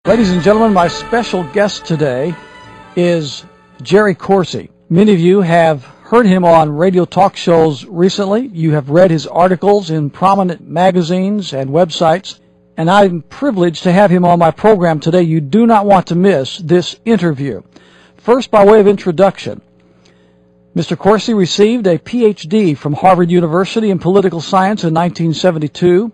Ladies and gentlemen, my special guest today is Jerry Corsi. Many of you have heard him on radio talk shows recently. You have read his articles in prominent magazines and websites, and I'm privileged to have him on my program today. You do not want to miss this interview. First, by way of introduction, Mr. Corsi received a Ph.D. from Harvard University in political science in 1972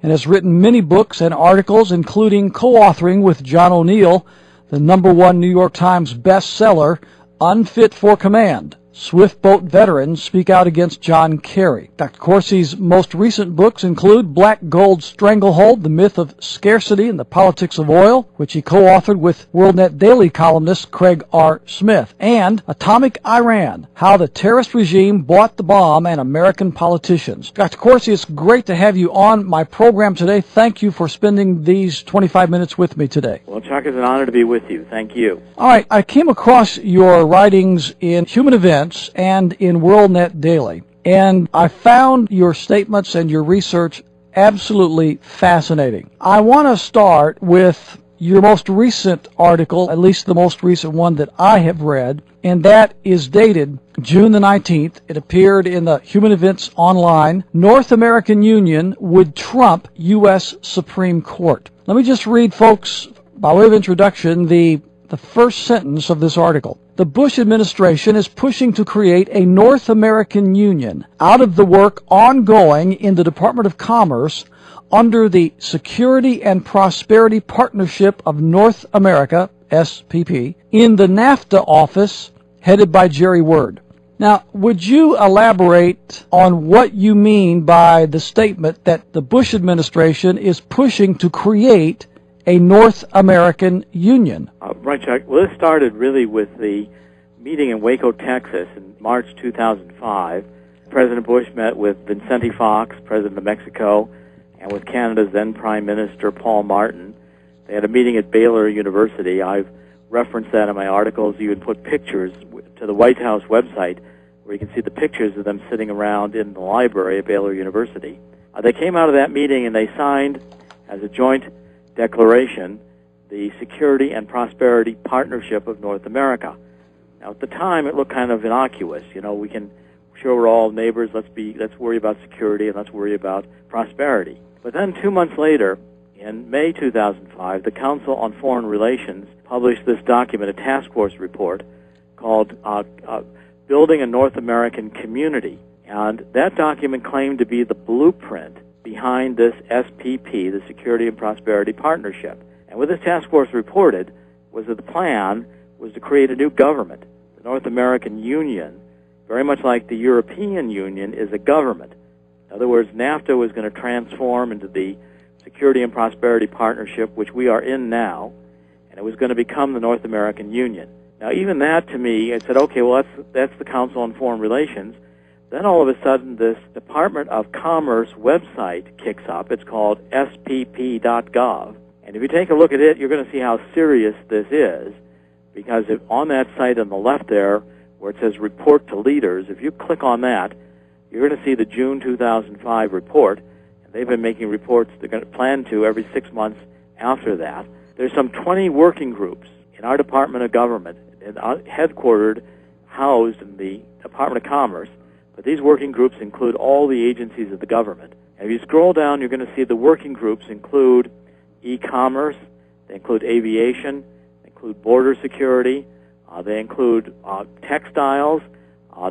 and has written many books and articles, including co-authoring with John O'Neill the #1 New York Times bestseller, Unfit for Command: Swift Boat Veterans Speak Out Against John Kerry. Dr. Corsi's most recent books include Black Gold Stranglehold, The Myth of Scarcity and the Politics of Oil, which he co-authored with WorldNet Daily columnist Craig R. Smith, and Atomic Iran, How the Terrorist Regime Bought the Bomb and American Politicians. Dr. Corsi, it's great to have you on my program today. Thank you for spending these 25 minutes with me today. Well, Chuck, it's an honor to be with you. Thank you. All right, I came across your writings in Human Events and in WorldNet Daily, and I found your statements and your research absolutely fascinating. I want to start with your most recent article, at least the most recent one that I have read, and that is dated June the 19th. It appeared in the Human Events Online. North American Union would trump U.S. Supreme Court. Let me just read, folks, by way of introduction, the first sentence of this article. The Bush administration is pushing to create a North American Union out of the work ongoing in the Department of Commerce under the Security and Prosperity Partnership of North America, SPP, in the NAFTA office headed by Jerry Word. Now, would you elaborate on what you mean by the statement that the Bush administration is pushing to create a North American Union? Right, Chuck. Well, this started really with the meeting in Waco, Texas in March 2005. President Bush met with Vicente Fox, President of Mexico, and with Canada's then Prime Minister Paul Martin. They had a meeting at Baylor University. I've referenced that in my articles. You would put pictures to the White House website where you can see the pictures of them sitting around in the library at Baylor University. They came out of that meeting and they signed as a joint declaration the Security and Prosperity Partnership of North America. Now, at the time, it looked kind of innocuous. You know, we're all neighbors. Let's worry about security and let's worry about prosperity. But then 2 months later, in May 2005, the Council on Foreign Relations published this document, a task force report, called Building a North American Community. And that document claimed to be the blueprint behind this SPP, the Security and Prosperity Partnership. And what this task force reported was that the plan was to create a new government. The North American Union, very much like the European Union, is a government. In other words, NAFTA was going to transform into the Security and Prosperity Partnership, which we are in now, and it was going to become the North American Union. Now, even that, to me, I said, okay, well, that's the Council on Foreign Relations. Then all of a sudden, this Department of Commerce website kicks up. It's called spp.gov. And if you take a look at it, you're going to see how serious this is, because on that site on the left there, where it says Report to Leaders, if you click on that, you're going to see the June 2005 report. And they've been making reports they're going to plan to every 6 months after that. There's some 20 working groups in our Department of Government, headquartered, housed in the Department of Commerce. But these working groups include all the agencies of the government. And if you scroll down, you're going to see the working groups include e-commerce, they include aviation, they include border security, they include textiles,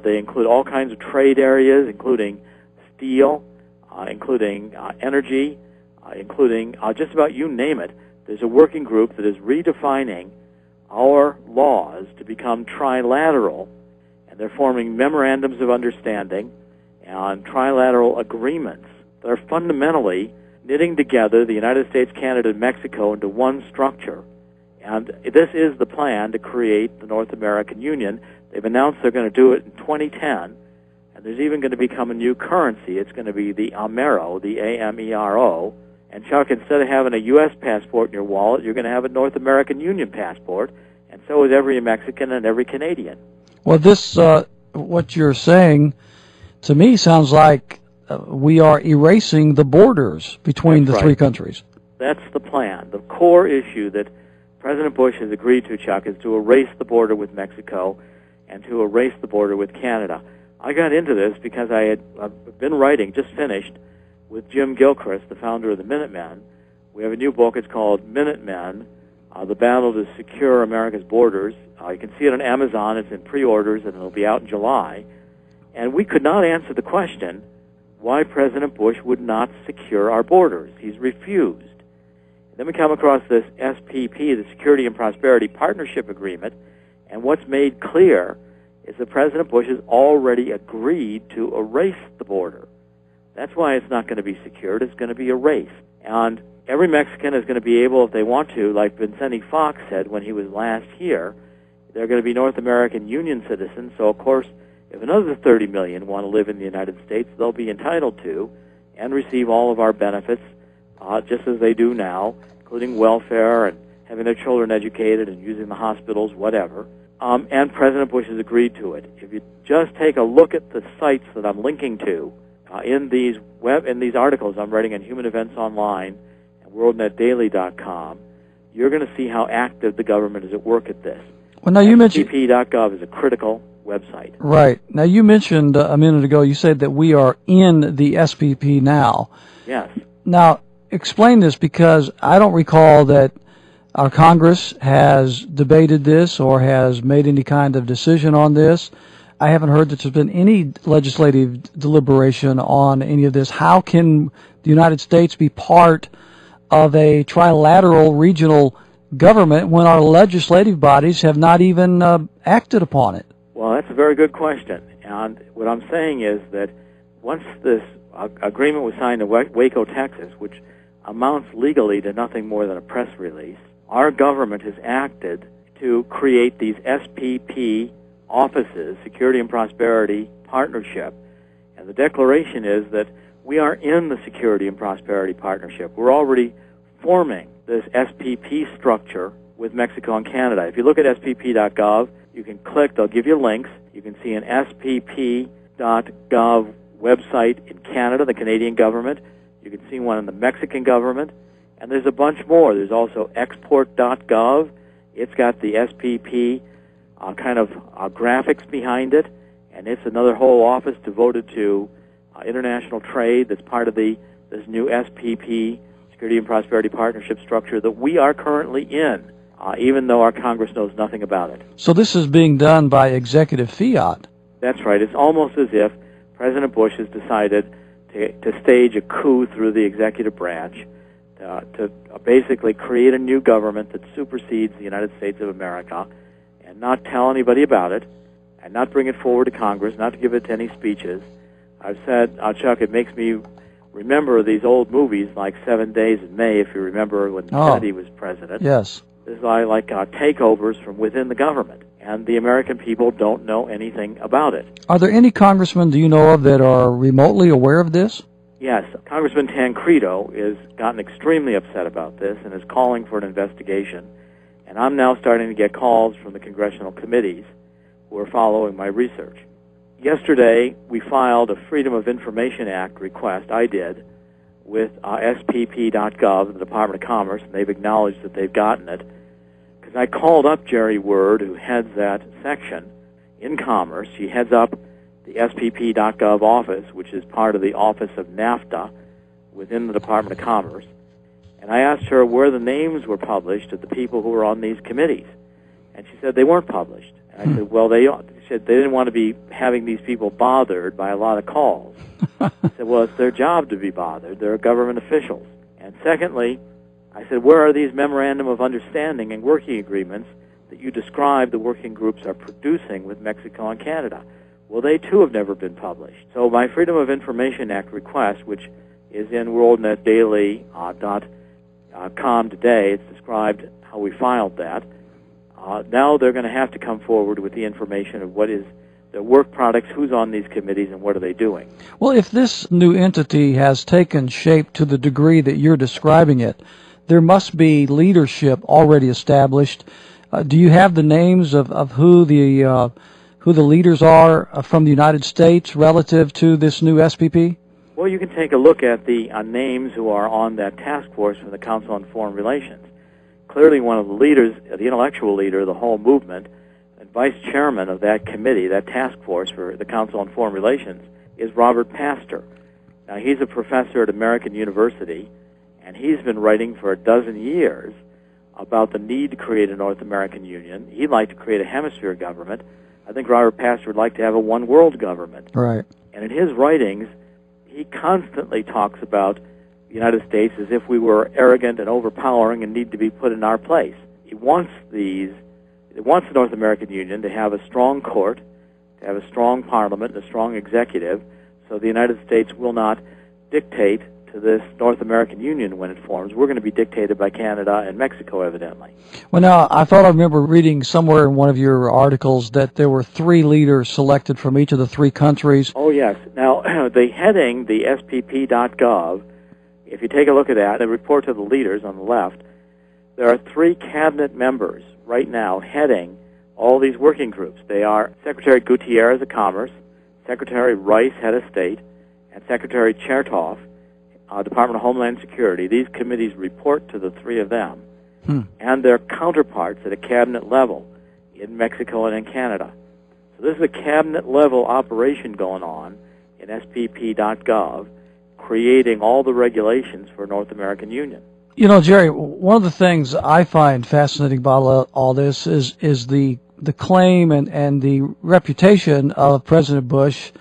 they include all kinds of trade areas, including steel, including energy, including just about you name it. There's a working group that is redefining our laws to become trilateral, and they're forming memorandums of understanding and trilateral agreements that are fundamentally knitting together the United States, Canada, and Mexico into one structure. And this is the plan to create the North American Union. They've announced they're going to do it in 2010, and there's even going to become a new currency. It's going to be the Amero, the A-M-E-R-O. And Chuck, instead of having a U.S. passport in your wallet, you're going to have a North American Union passport, and so is every Mexican and every Canadian. Well, this, what you're saying, to me, sounds like we are erasing the borders between the three countries. That's the plan. The core issue that President Bush has agreed to, Chuck, is to erase the border with Mexico and to erase the border with Canada. I got into this because I've been writing, just finished, with Jim Gilchrist, the founder of the Minutemen. We have a new book. It's called Minutemen, The Battle to Secure America's Borders. You can see it on Amazon. It's in pre-orders, and it'll be out in July. And we could not answer the question why President Bush would not secure our borders. He's refused. Then we come across this SPP, the Security and Prosperity Partnership Agreement, and what's made clear is that President Bush has already agreed to erase the border. That's why it's not going to be secured. It's going to be erased. And every Mexican is going to be able, if they want to, like Vicente Fox said when he was last here, they're going to be North American Union citizens. So, of course, if another 30 million want to live in the United States, they'll be entitled to and receive all of our benefits just as they do now, including welfare and having their children educated and using the hospitals, whatever. And President Bush has agreed to it. If you just take a look at the sites that I'm linking to in these articles I'm writing on Human Events Online and WorldNetDaily.com, you're going to see how active the government is at work at this. Well, now you mentioned SPP.gov is a critical website. Right. Now you mentioned a minute ago, you said that we are in the SPP now. Yes. Now explain this, because I don't recall that our Congress has debated this or has made any kind of decision on this. I haven't heard that there's been any legislative deliberation on any of this. How can the United States be part of a trilateral regional government when our legislative bodies have not even acted upon it? Well, that's a very good question. And what I'm saying is that once this agreement was signed in Waco, Texas, which amounts legally to nothing more than a press release, our government has acted to create these SPP offices, Security and Prosperity Partnership. And the declaration is that we are in the Security and Prosperity Partnership. We're already forming this SPP structure with Mexico and Canada. If you look at spp.gov, you can click, they'll give you links. You can see an spp.gov website in Canada, the Canadian government. You can see one in the Mexican government. And there's a bunch more. There's also export.gov. It's got the SPP graphics behind it, and it's another whole office devoted to international trade that's part of this new SPP, Security and Prosperity Partnership structure that we are currently in, even though our Congress knows nothing about it. So this is being done by executive fiat. That's right. It's almost as if President Bush has decided to stage a coup through the executive branch to basically create a new government that supersedes the United States of America and not tell anybody about it and not bring it forward to Congress, not to give it to any speeches. I've said, Chuck, it makes me remember these old movies like 7 Days in May, if you remember when Kennedy was president. Yes. This is like takeovers from within the government, and the American people don't know anything about it. Are there any congressmen, do you know of, that are remotely aware of this? Yes. Congressman Tancredo has gotten extremely upset about this and is calling for an investigation. And I'm now starting to get calls from the congressional committees who are following my research. Yesterday, we filed a Freedom of Information Act request, I did, with spp.gov, the Department of Commerce, and they've acknowledged that they've gotten it. Because I called up Jerry Word, who heads that section in Commerce. She heads up the spp.gov office, which is part of the Office of NAFTA within the Department of Commerce. And I asked her where the names were published of the people who were on these committees. And she said they weren't published. And I said, well, she said they didn't want to be having these people bothered by a lot of calls. I said, well, it's their job to be bothered. They're government officials. And secondly, I said, where are these memorandum of understanding and working agreements that you describe the working groups are producing with Mexico and Canada? Well, they, too, have never been published. So my Freedom of Information Act request, which is in WorldNetDaily.com today, it's described how we filed that. Now they're going to have to come forward with the information of what is their work products, who's on these committees, and what are they doing. Well, if this new entity has taken shape to the degree that you're describing it, there must be leadership already established. Do you have the names of who the leaders are from the United States relative to this new SPP? Well, you can take a look at the names who are on that task force from the Council on Foreign Relations. Clearly one of the leaders, the intellectual leader of the whole movement, and vice chairman of that committee, that task force for the Council on Foreign Relations, is Robert Pastor. Now, he's a professor at American University, and he's been writing for a dozen years about the need to create a North American Union. He'd like to create a hemisphere government. I think Robert Pastor would like to have a one-world government. Right. And in his writings, he constantly talks about the United States as if we were arrogant and overpowering and need to be put in our place. He wants the North American Union to have a strong court, to have a strong parliament, and a strong executive, so the United States will not dictate to this North American Union when it forms. We're going to be dictated by Canada and Mexico, evidently. Well, now, I thought I remember reading somewhere in one of your articles that there were 3 leaders selected from each of the 3 countries. Oh, yes. Now, the heading, the spp.gov, if you take a look at that, and report to the leaders on the left, there are 3 cabinet members right now heading all these working groups. They are Secretary Gutierrez of Commerce, Secretary Rice, Head of State, and Secretary Chertoff, Department of Homeland Security. These committees report to the 3 of them and their counterparts at a cabinet level in Mexico and in Canada. So this is a cabinet-level operation going on in spp.gov, creating all the regulations for North American Union. You know, Jerry, one of the things I find fascinating about all this is the claim and the reputation of President Bush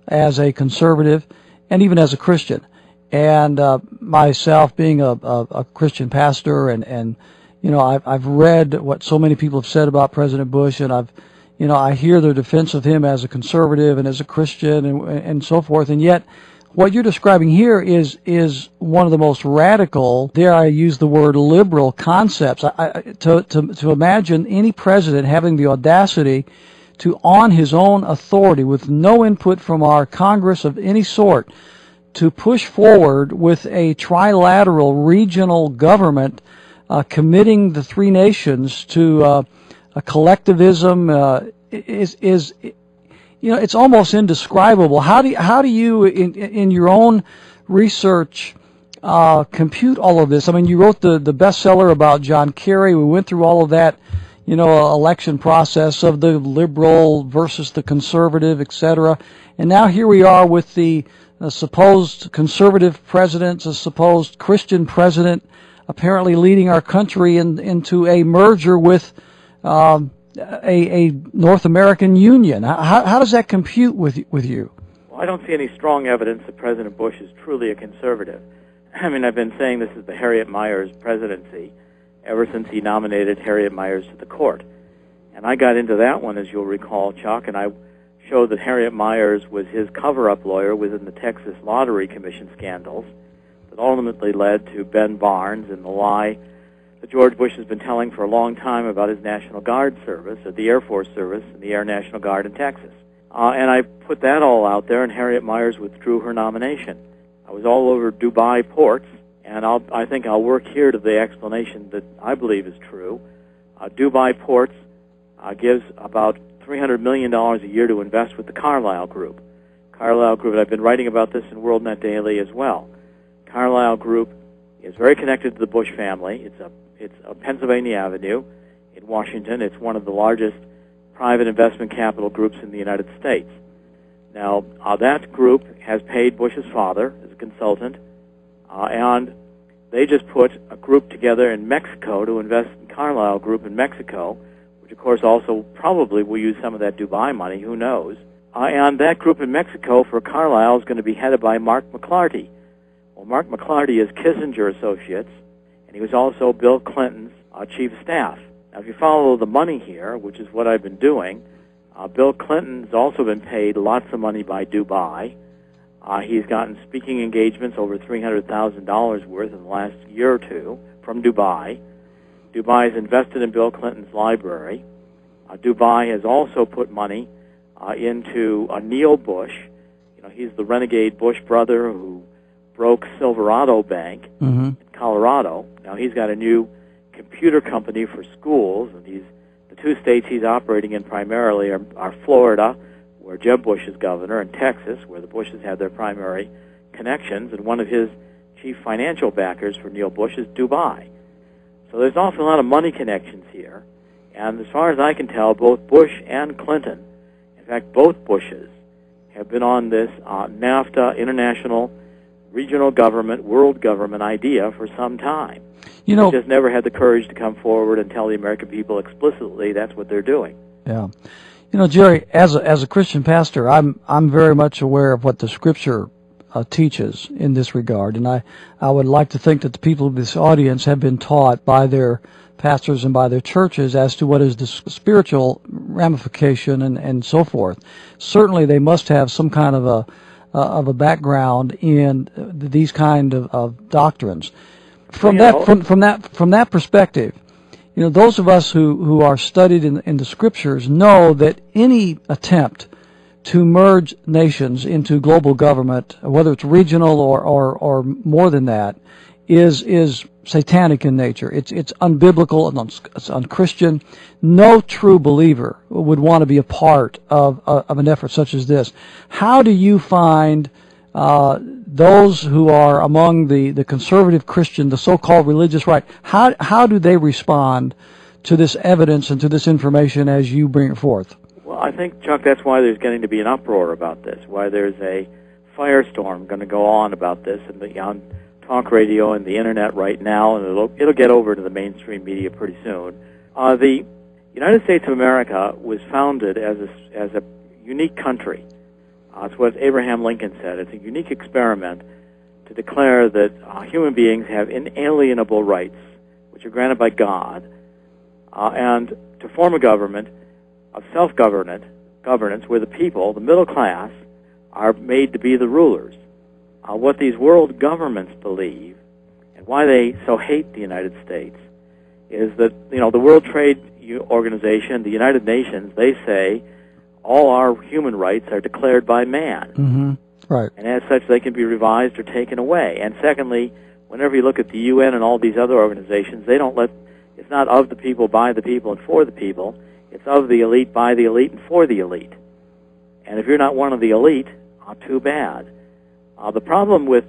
as a conservative and even as a Christian. And myself being a Christian pastor, and you know, I've read what so many people have said about President Bush, and I hear their defense of him as a conservative and as a Christian and so forth. And yet, what you're describing here is one of the most radical, dare I use the word liberal, concepts. To imagine any president having the audacity to, on his own authority, with no input from our Congress of any sort, to push forward with a trilateral regional government, committing the 3 nations to a collectivism, is you know, it's almost indescribable. How do you in your own research compute all of this? I mean, you wrote the bestseller about John Kerry. We went through all of that, you know, election process of the liberal versus the conservative, etc. And now here we are with the supposed conservative president, a supposed Christian president, apparently leading our country into a merger with a North American Union. How does that compute with you? Well, I don't see any strong evidence that President Bush is truly a conservative. I mean, I've been saying this is the Harriet Miers presidency ever since he nominated Harriet Miers to the court. And I got into that one, as you'll recall, Chuck, and I showed that Harriet Miers was his cover-up lawyer within the Texas Lottery Commission scandals that ultimately led to Ben Barnes and the lie that George Bush has been telling for a long time about his National Guard service, or the Air Force service, and the Air National Guard in Texas. And I put that all out there, and Harriet Miers withdrew her nomination. I was all over Dubai ports, and I think I'll work here to the explanation that I believe is true. Dubai ports gives about $300 million a year to invest with the Carlyle Group. Carlyle Group, and I've been writing about this in WorldNet Daily as well. Carlyle Group is very connected to the Bush family. It's a Pennsylvania Avenue in Washington. It's one of the largest private investment capital groups in the United States. Now, that group has paid Bush's father as a consultant, and they just put a group together in Mexico to invest in Carlyle Group in Mexico, which of course also probably will use some of that Dubai money, who knows. And that group in Mexico for Carlyle is going to be headed by Mark McClarty. Well, Mark McClarty is Kissinger Associates, and he was also Bill Clinton's chief of staff. Now, if you follow the money here, which is what I've been doing, Bill Clinton's also been paid lots of money by Dubai. He's gotten speaking engagements over $300,000 worth in the last year or two from Dubai. Dubai has invested in Bill Clinton's library. Dubai has also put money into Neil Bush. You know, he's the renegade Bush brother who broke Silverado Bank in Colorado. Now he's got a new computer company for schools, and the 2 states he's operating in primarily are Florida, where Jeb Bush is governor, and Texas, where the Bushes had their primary connections, and one of his chief financial backers for Neil Bush is Dubai. So there's an awful lot of money connections here. And as far as I can tell, both Bush and Clinton, in fact, both Bushes, have been on this NAFTA, international, regional government, world government idea for some time. You know, they just never had the courage to come forward and tell the American people explicitly that's what they're doing. Yeah. You know, Jerry, as a Christian pastor, I'm very much aware of what the Scripture teaches in this regard, and I would like to think that the people of this audience have been taught by their pastors and by their churches as to what is the spiritual ramification and so forth. Certainly, they must have some kind of a background in these kind of doctrines. From that perspective, you know, those of us who are studied in the Scriptures know that any attempt to merge nations into global government, whether it's regional or more than that, is satanic in nature. It's unbiblical and it's unchristian. No true believer would want to be a part of an effort such as this. How do you find those who are among the conservative Christian, the so-called religious right, how do they respond to this evidence and to this information as you bring it forth? Well, I think, Chuck, that's why there's getting to be an uproar about this, why there's a firestorm going to go on about this on talk radio and the internet right now, and it'll get over to the mainstream media pretty soon. The United States of America was founded as a unique country. It's what Abraham Lincoln said. It's a unique experiment to declare that human beings have inalienable rights, which are granted by God, and to form a government of self-governance where the people, the middle class, are made to be the rulers. What these world governments believe, and why they so hate the United States, is that, you know, the World Trade Organization, the United Nations, they say all our human rights are declared by man. Mm-hmm. Right. And as such, they can be revised or taken away. And secondly, whenever you look at the UN and all these other organizations, they don't it's not of the people, by the people, and for the people. It's of the elite, by the elite, and for the elite. And if you're not one of the elite, too bad. The problem with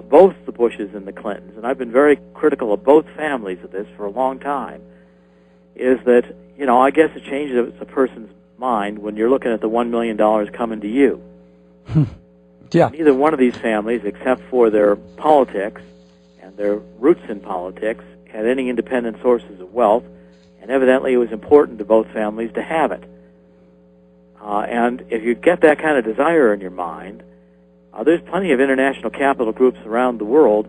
both the Bushes and the Clintons, and I've been very critical of both families of this for a long time, is that, you know, I guess it changes a person's mind when you're looking at the $1 million coming to you. Yeah. Neither one of these families, except for their politics and their roots in politics, had any independent sources of wealth, and evidently it was important to both families to have it. And if you get that kind of desire in your mind, there's plenty of international capital groups around the world.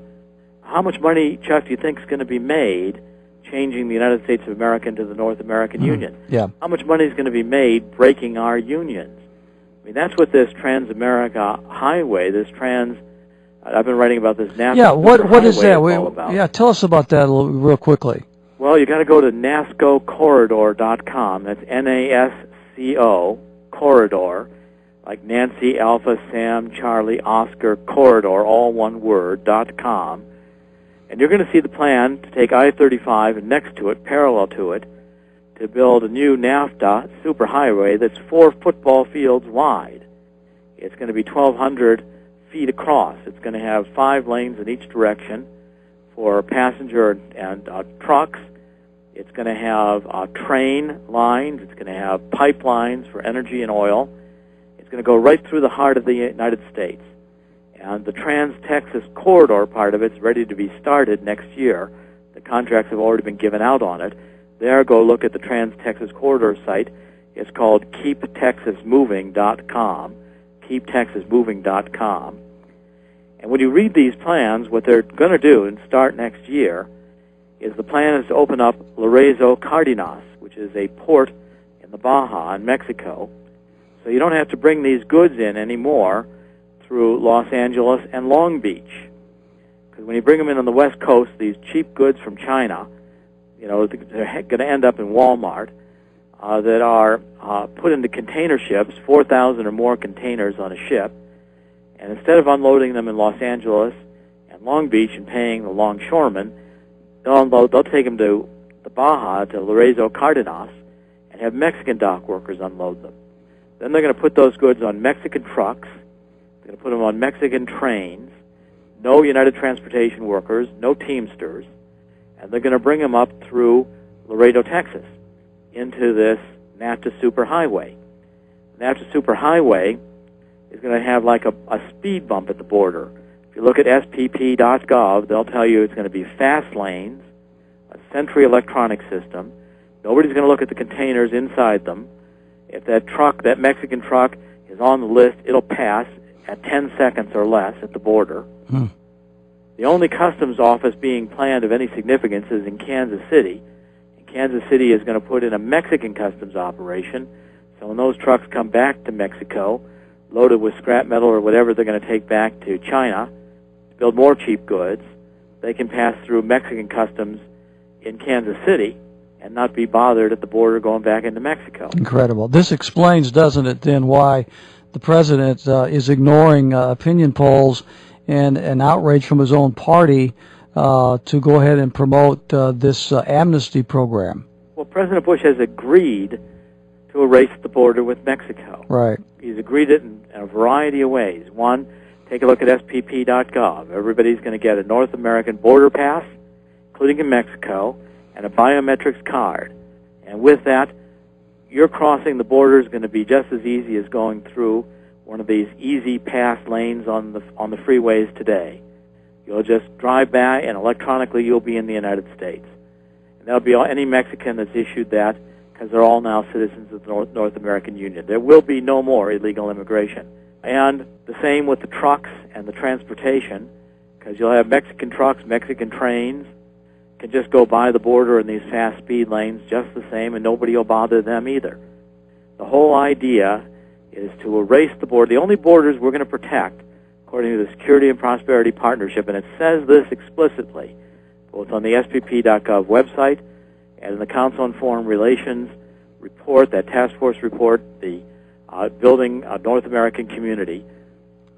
How much money, Chuck, do you think is going to be made changing the United States of America into the North American Union? Yeah. How much money is going to be made breaking our unions? I mean, that's what this Trans-America Highway, I've been writing about this NAFTA. Yeah, what is that? All about. Yeah, tell us about that real quickly. Well, you got to go to NASCOcorridor.com. That's NASCO corridor, like Nancy, Alpha, Sam, Charlie, Oscar, corridor, all one word, .com. And you're going to see the plan to take I-35 and next to it, parallel to it, to build a new NAFTA superhighway that's 4 football fields wide. It's going to be 1,200 feet across. It's going to have 5 lanes in each direction for passenger and trucks. It's going to have train lines. It's going to have pipelines for energy and oil. It's going to go right through the heart of the United States. And the Trans-Texas Corridor part of it's ready to be started next year. The contracts have already been given out on it. There, go look at the Trans-Texas Corridor site. It's called KeepTexasMoving.com, KeepTexasMoving.com. And when you read these plans, what they're going to do and start next year is the plan is to open up Laredo Cardenas, which is a port in the Baja in Mexico. So you don't have to bring these goods in anymore through Los Angeles and Long Beach. Because when you bring them in on the West Coast, these cheap goods from China, you know, they're going to end up in Walmart, that are put into container ships, 4,000 or more containers on a ship. And instead of unloading them in Los Angeles and Long Beach and paying the longshoremen, they'll take them to the Baja, to Laredo Cardenas, and have Mexican dock workers unload them. Then they're going to put those goods on Mexican trucks. They're going to put them on Mexican trains. no United Transportation workers, no Teamsters, and they're going to bring them up through Laredo, Texas, into this NAFTA superhighway. NAFTA superhighway is going to have like a speed bump at the border. If you look at spp.gov, they'll tell you it's going to be fast lanes, a Sentry electronic system. Nobody's going to look at the containers inside them. If that truck, that Mexican truck, is on the list, it'll pass at 10 seconds or less at the border. The only customs office being planned of any significance is in Kansas City. And Kansas City is going to put in a Mexican customs operation. So when those trucks come back to Mexico, loaded with scrap metal or whatever they're going to take back to China to build more cheap goods, they can pass through Mexican customs in Kansas City and not be bothered at the border going back into Mexico. Incredible. This explains, doesn't it, then, why the president is ignoring opinion polls and an outrage from his own party to go ahead and promote this amnesty program. Well, President Bush has agreed to erase the border with Mexico. Right. He's agreed it in a variety of ways. One, take a look at spp.gov. Everybody's going to get a North American border pass, including in Mexico, and a biometrics card. And with that, your crossing the border is going to be just as easy as going through one of these easy pass lanes on the freeways today. You'll just drive by, and electronically you'll be in the United States. And that'll be any Mexican that's issued that, because they're all now citizens of the North American Union. There will be no more illegal immigration. And the same with the trucks and the transportation, because you'll have Mexican trucks, Mexican trains, can just go by the border in these fast speed lanes just the same, and nobody will bother them either. The whole idea is to erase the border. The only borders we're going to protect, according to the Security and Prosperity Partnership, and it says this explicitly, both on the spp.gov website and in the Council on Foreign Relations report, that task force report, the Building a North American Community.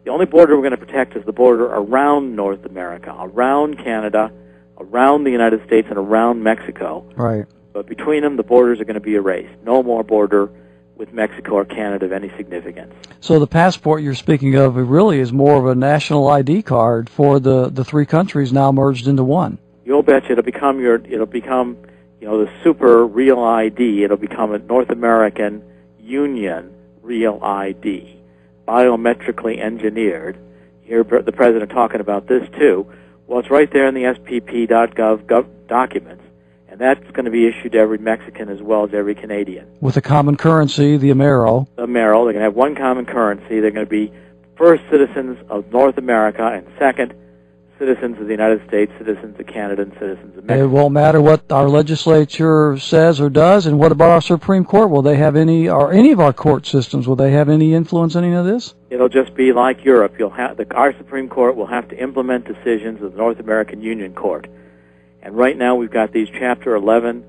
The only border we're going to protect is the border around North America, around Canada, around the United States, and around Mexico. Right. But between them, the borders are going to be erased. No more border with Mexico or Canada of any significance. So the passport you're speaking of, it really is more of a national ID card for the three countries now merged into one. You'll bet you it'll become the super real ID. It'll become a North American Union real ID, biometrically engineered. You hear the president talking about this too. Well, it's right there in the spp.gov documents, and that's going to be issued to every Mexican as well as every Canadian. With a common currency, the Amero. The Amero. They're going to have one common currency. They're going to be first citizens of North America, and second, citizens of the United States, citizens of Canada, and citizens of Mexico. It won't matter what our legislature says or does, and what about our Supreme Court? Will they have any, or any of our court systems, will they have any influence on any of this? It'll just be like Europe. Our Supreme Court will have to implement decisions of the North American Union Court. And right now we've got these Chapter 11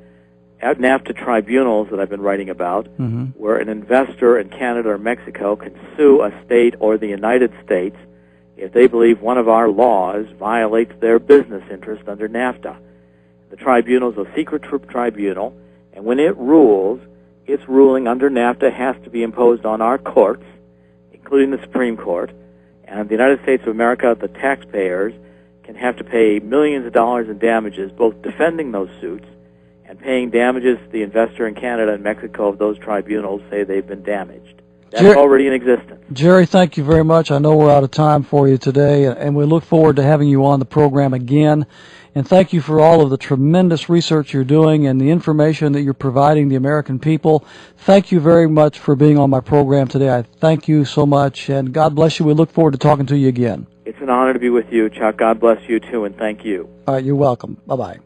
NAFTA tribunals that I've been writing about, where an investor in Canada or Mexico can sue a state or the United States if they believe one of our laws violates their business interest under NAFTA. The tribunal is a secret tribunal, and when it rules, its ruling under NAFTA has to be imposed on our courts, including the Supreme Court, and the United States of America, the taxpayers, can have to pay millions of dollars in damages, both defending those suits and paying damages to the investor in Canada and Mexico if those tribunals say they've been damaged. That's already in existence. Jerry, thank you very much. I know we're out of time for you today, and we look forward to having you on the program again. And thank you for all of the tremendous research you're doing and the information that you're providing the American people. Thank you very much for being on my program today. I thank you so much, and God bless you. We look forward to talking to you again. It's an honor to be with you, Chuck. God bless you, too, and thank you. All right, you're welcome. Bye-bye.